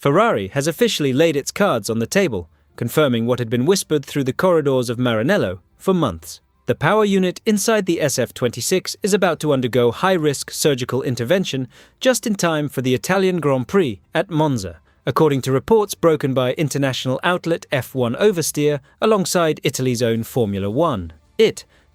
Ferrari has officially laid its cards on the table, confirming what had been whispered through the corridors of Maranello for months. The power unit inside the SF26 is about to undergo high-risk surgical intervention just in time for the Italian Grand Prix at Monza, according to reports broken by international outlet F1 Oversteer alongside Italy's own Formula One.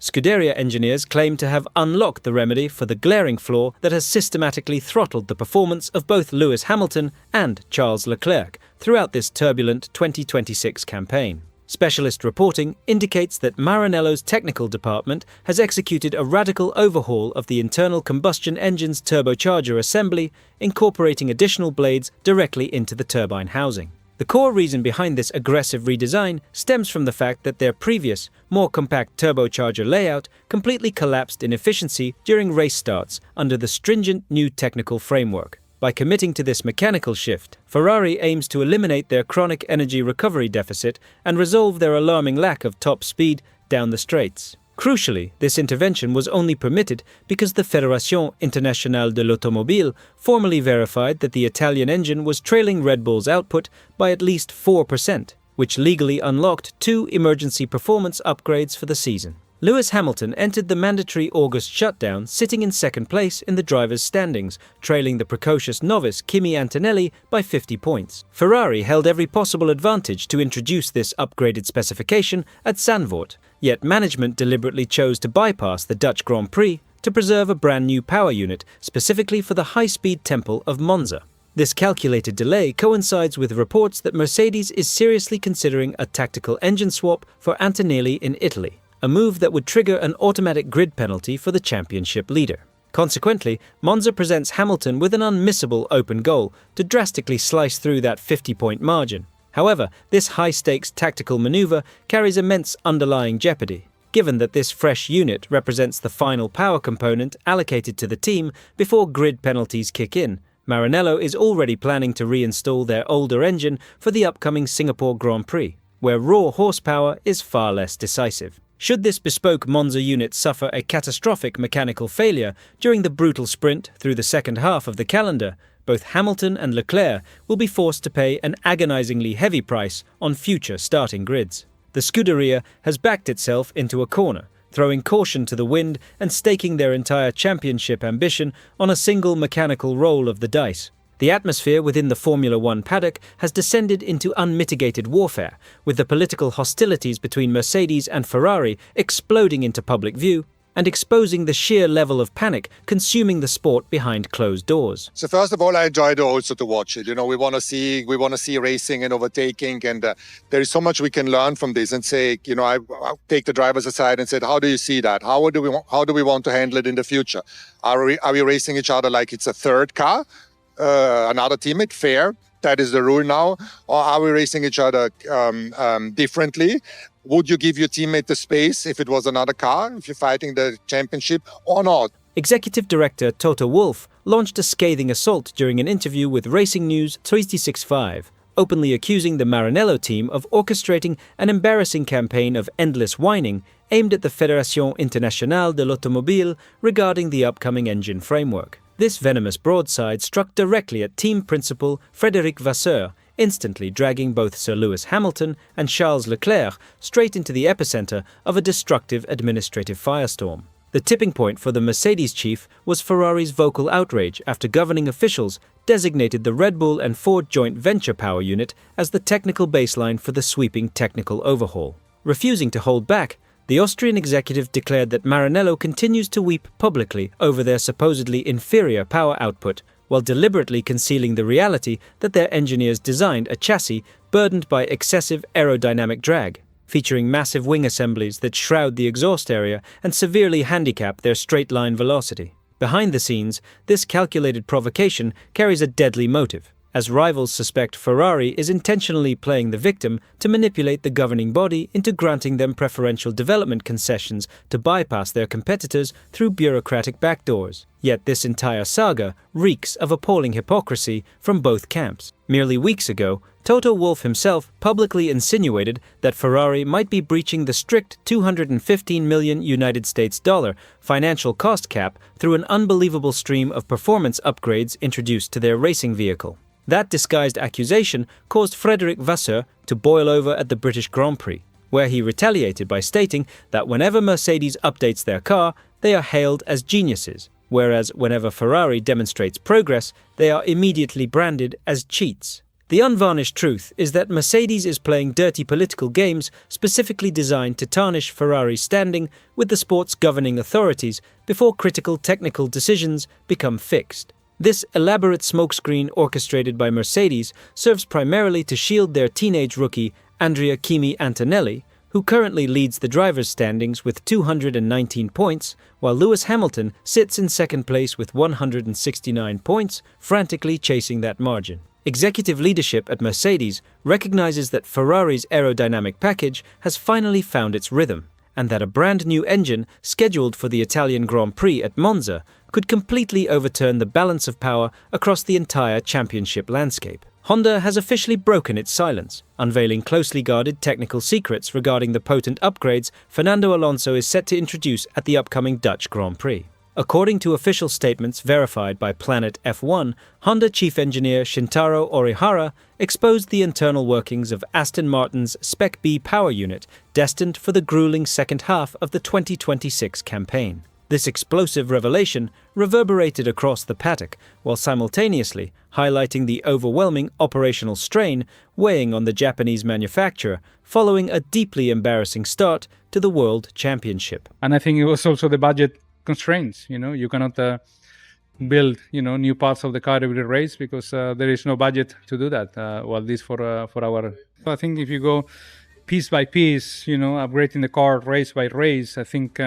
Scuderia engineers claim to have unlocked the remedy for the glaring flaw that has systematically throttled the performance of both Lewis Hamilton and Charles Leclerc throughout this turbulent 2026 campaign. Specialist reporting indicates that Maranello's technical department has executed a radical overhaul of the internal combustion engine's turbocharger assembly, incorporating additional blades directly into the turbine housing. The core reason behind this aggressive redesign stems from the fact that their previous, more compact turbocharger layout completely collapsed in efficiency during race starts under the stringent new technical framework. By committing to this mechanical shift, Ferrari aims to eliminate their chronic energy recovery deficit and resolve their alarming lack of top speed down the straights. Crucially, this intervention was only permitted because the Fédération Internationale de l'Automobile formally verified that the Italian engine was trailing Red Bull's output by at least 4%, which legally unlocked 2 emergency performance upgrades for the season. Lewis Hamilton entered the mandatory August shutdown sitting in second place in the drivers' standings, trailing the precocious novice Kimi Antonelli by 50 points. Ferrari held every possible advantage to introduce this upgraded specification at Zandvoort, yet management deliberately chose to bypass the Dutch Grand Prix to preserve a brand new power unit specifically for the high-speed temple of Monza. This calculated delay coincides with reports that Mercedes is seriously considering a tactical engine swap for Antonelli in Italy, a move that would trigger an automatic grid penalty for the championship leader. Consequently, Monza presents Hamilton with an unmissable open goal to drastically slice through that 50-point margin. However, this high-stakes tactical maneuver carries immense underlying jeopardy, given that this fresh unit represents the final power component allocated to the team before grid penalties kick in. Maranello is already planning to reinstall their older engine for the upcoming Singapore Grand Prix, where raw horsepower is far less decisive. Should this bespoke Monza unit suffer a catastrophic mechanical failure during the brutal sprint through the second half of the calendar, both Hamilton and Leclerc will be forced to pay an agonizingly heavy price on future starting grids. The Scuderia has backed itself into a corner, throwing caution to the wind and staking their entire championship ambition on a single mechanical roll of the dice. The atmosphere within the Formula One paddock has descended into unmitigated warfare, with the political hostilities between Mercedes and Ferrari exploding into public view and exposing the sheer level of panic consuming the sport behind closed doors. So first of all, I enjoyed also to watch it. We want to see racing and overtaking, and there is so much we can learn from this. And say, I take the drivers aside and said, how do you see that? How do we want to handle it in the future? Are we racing each other like it's a third car? Another teammate, fair, that is the rule now, or are we racing each other differently? Would you give your teammate the space if it was another car, if you're fighting the championship, or not? Executive Director Toto Wolff launched a scathing assault during an interview with Racing News 365, openly accusing the Maranello team of orchestrating an embarrassing campaign of endless whining aimed at the Fédération Internationale de l'Automobile regarding the upcoming engine framework. This venomous broadside struck directly at team principal Frédéric Vasseur, instantly dragging both Sir Lewis Hamilton and Charles Leclerc straight into the epicenter of a destructive administrative firestorm. The tipping point for the Mercedes chief was Ferrari's vocal outrage after governing officials designated the Red Bull and Ford joint venture power unit as the technical baseline for the sweeping technical overhaul. Refusing to hold back, the Austrian executive declared that Maranello continues to weep publicly over their supposedly inferior power output, while deliberately concealing the reality that their engineers designed a chassis burdened by excessive aerodynamic drag, featuring massive wing assemblies that shroud the exhaust area and severely handicap their straight-line velocity. Behind the scenes, this calculated provocation carries a deadly motive, as rivals suspect Ferrari is intentionally playing the victim to manipulate the governing body into granting them preferential development concessions to bypass their competitors through bureaucratic backdoors. Yet this entire saga reeks of appalling hypocrisy from both camps. Merely weeks ago, Toto Wolff himself publicly insinuated that Ferrari might be breaching the strict $215 million financial cost cap through an unbelievable stream of performance upgrades introduced to their racing vehicle. That disguised accusation caused Frédéric Vasseur to boil over at the British Grand Prix, where he retaliated by stating that whenever Mercedes updates their car, they are hailed as geniuses, whereas whenever Ferrari demonstrates progress, they are immediately branded as cheats. The unvarnished truth is that Mercedes is playing dirty political games specifically designed to tarnish Ferrari's standing with the sport's governing authorities before critical technical decisions become fixed. This elaborate smokescreen orchestrated by Mercedes serves primarily to shield their teenage rookie Andrea Kimi Antonelli, who currently leads the drivers' standings with 219 points, while Lewis Hamilton sits in second place with 169 points, frantically chasing that margin. Executive leadership at Mercedes recognizes that Ferrari's aerodynamic package has finally found its rhythm, and that a brand new engine scheduled for the Italian Grand Prix at Monza could completely overturn the balance of power across the entire championship landscape. Honda has officially broken its silence, unveiling closely guarded technical secrets regarding the potent upgrades Fernando Alonso is set to introduce at the upcoming Dutch Grand Prix. According to official statements verified by Planet F1, Honda chief engineer Shintaro Orihara exposed the internal workings of Aston Martin's Spec-B power unit destined for the grueling second half of the 2026 campaign. This explosive revelation reverberated across the paddock, while simultaneously highlighting the overwhelming operational strain weighing on the Japanese manufacturer following a deeply embarrassing start to the World Championship. And I think it was also the budget constraints. You cannot build new parts of the car every race because there is no budget to do that. Well, this for our. So I think if you go piece by piece, upgrading the car race by race, I think.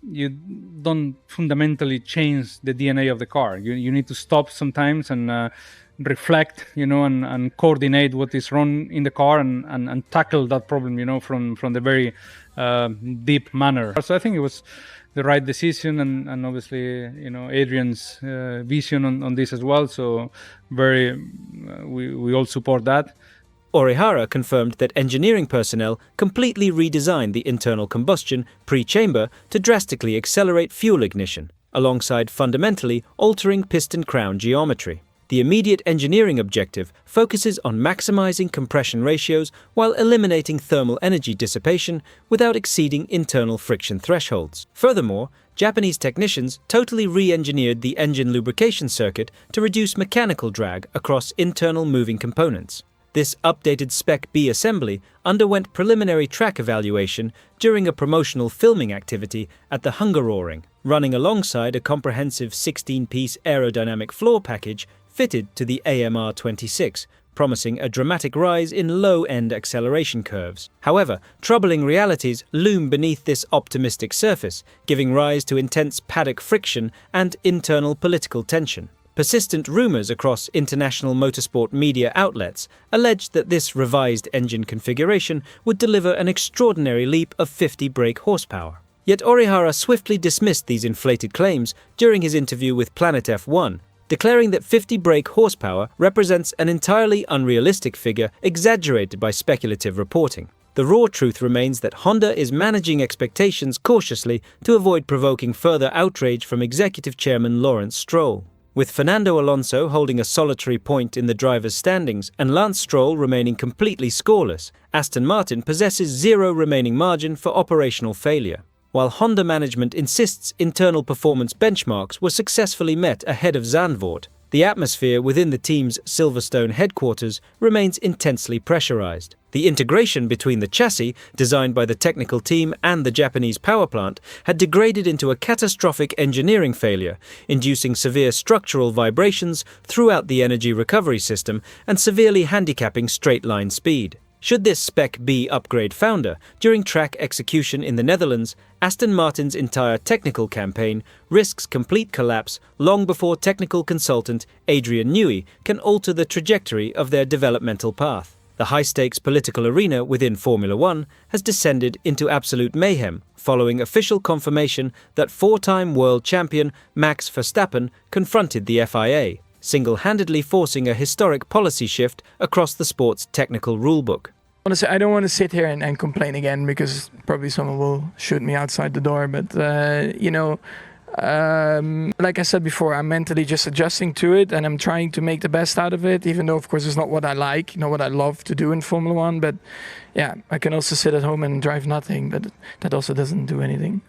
You don't fundamentally change the DNA of the car. You need to stop sometimes and reflect, and coordinate what is wrong in the car and tackle that problem, from the very deep manner. So I think it was the right decision, and obviously, Adrian's vision on this as well. So we all support that. Orihara confirmed that engineering personnel completely redesigned the internal combustion Prix chamber to drastically accelerate fuel ignition, alongside fundamentally altering piston crown geometry. The immediate engineering objective focuses on maximizing compression ratios while eliminating thermal energy dissipation without exceeding internal friction thresholds. Furthermore, Japanese technicians totally re-engineered the engine lubrication circuit to reduce mechanical drag across internal moving components. This updated Spec-B assembly underwent preliminary track evaluation during a promotional filming activity at the Hungaroring, running alongside a comprehensive 16-piece aerodynamic floor package fitted to the AMR26, promising a dramatic rise in low-end acceleration curves. However, troubling realities loom beneath this optimistic surface, giving rise to intense paddock friction and internal political tension. Persistent rumors across international motorsport media outlets alleged that this revised engine configuration would deliver an extraordinary leap of 50 brake horsepower. Yet Orihara swiftly dismissed these inflated claims during his interview with Planet F1, declaring that 50 brake horsepower represents an entirely unrealistic figure exaggerated by speculative reporting. The raw truth remains that Honda is managing expectations cautiously to avoid provoking further outrage from Executive Chairman Lawrence Stroll. With Fernando Alonso holding a solitary point in the drivers' standings and Lance Stroll remaining completely scoreless, Aston Martin possesses zero remaining margin for operational failure. While Honda management insists internal performance benchmarks were successfully met ahead of Zandvoort, the atmosphere within the team's Silverstone headquarters remains intensely pressurized. The integration between the chassis, designed by the technical team, and the Japanese power plant had degraded into a catastrophic engineering failure, inducing severe structural vibrations throughout the energy recovery system and severely handicapping straight-line speed. Should this Spec-B upgrade founder during track execution in the Netherlands, Aston Martin's entire technical campaign risks complete collapse long before technical consultant Adrian Newey can alter the trajectory of their developmental path. The high-stakes political arena within Formula One has descended into absolute mayhem following official confirmation that four-time world champion Max Verstappen confronted the FIA, single-handedly forcing a historic policy shift across the sport's technical rulebook. I don't want to sit here and complain again because probably someone will shoot me outside the door. But, Like I said before, I'm mentally just adjusting to it, and I'm trying to make the best out of it, even though, of course, it's not what I like, not what I love to do in Formula One. But yeah, I can also sit at home and drive nothing, but that also doesn't do anything.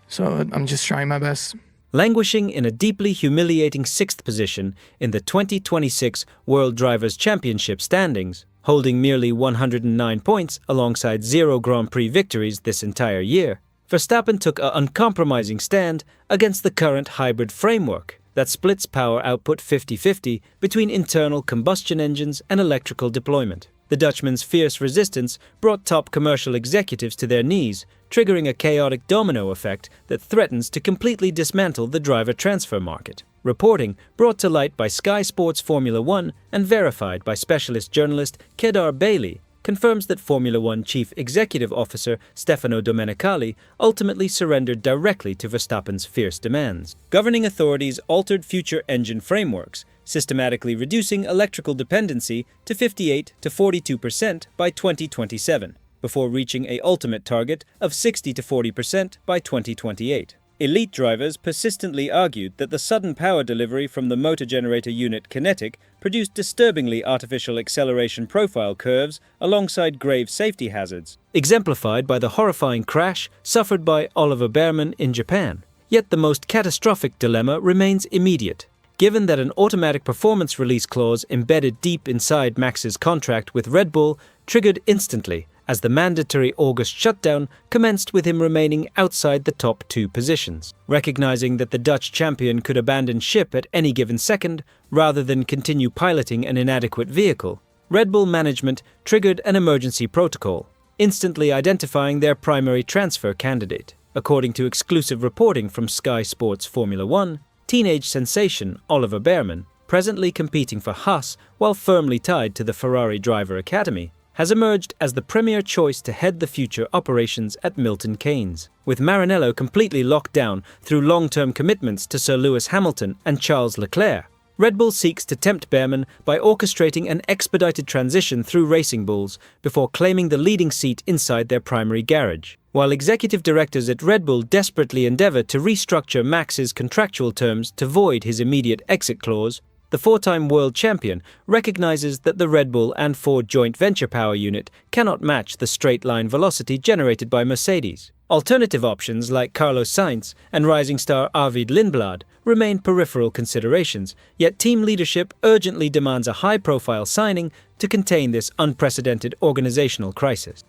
So I'm just trying my best. Languishing in a deeply humiliating 6th position in the 2026 World Drivers' Championship standings, holding merely 109 points alongside 0 Grand Prix victories this entire year, Verstappen took an uncompromising stand against the current hybrid framework that splits power output 50-50 between internal combustion engines and electrical deployment. The Dutchman's fierce resistance brought top commercial executives to their knees, triggering a chaotic domino effect that threatens to completely dismantle the driver transfer market. Reporting brought to light by Sky Sports Formula One and verified by specialist journalist Kedar Bailey confirms that Formula One Chief Executive Officer Stefano Domenicali ultimately surrendered directly to Verstappen's fierce demands. Governing authorities altered future engine frameworks, systematically reducing electrical dependency to 58 to 42% by 2027, before reaching an ultimate target of 60 to 40% by 2028. Elite drivers persistently argued that the sudden power delivery from the motor generator unit Kinetic produced disturbingly artificial acceleration profile curves alongside grave safety hazards, exemplified by the horrifying crash suffered by Oliver Behrman in Japan. Yet the most catastrophic dilemma remains immediate. Given that an automatic performance release clause embedded deep inside Max's contract with Red Bull triggered instantly as the mandatory August shutdown commenced with him remaining outside the top 2 positions. Recognizing that the Dutch champion could abandon ship at any given second rather than continue piloting an inadequate vehicle, Red Bull management triggered an emergency protocol, instantly identifying their primary transfer candidate. According to exclusive reporting from Sky Sports Formula One, teenage sensation Oliver Behrman, presently competing for Haas while firmly tied to the Ferrari Driver Academy, has emerged as the premier choice to head the future operations at Milton Keynes. With Maranello completely locked down through long-term commitments to Sir Lewis Hamilton and Charles Leclerc, Red Bull seeks to tempt Behrman by orchestrating an expedited transition through Racing Bulls before claiming the leading seat inside their primary garage. While executive directors at Red Bull desperately endeavour to restructure Max's contractual terms to void his immediate exit clause, the 4-time world champion recognizes that the Red Bull and Ford joint venture power unit cannot match the straight-line velocity generated by Mercedes. Alternative options like Carlos Sainz and rising star Arvid Lindblad remain peripheral considerations, yet team leadership urgently demands a high-profile signing to contain this unprecedented organizational crisis.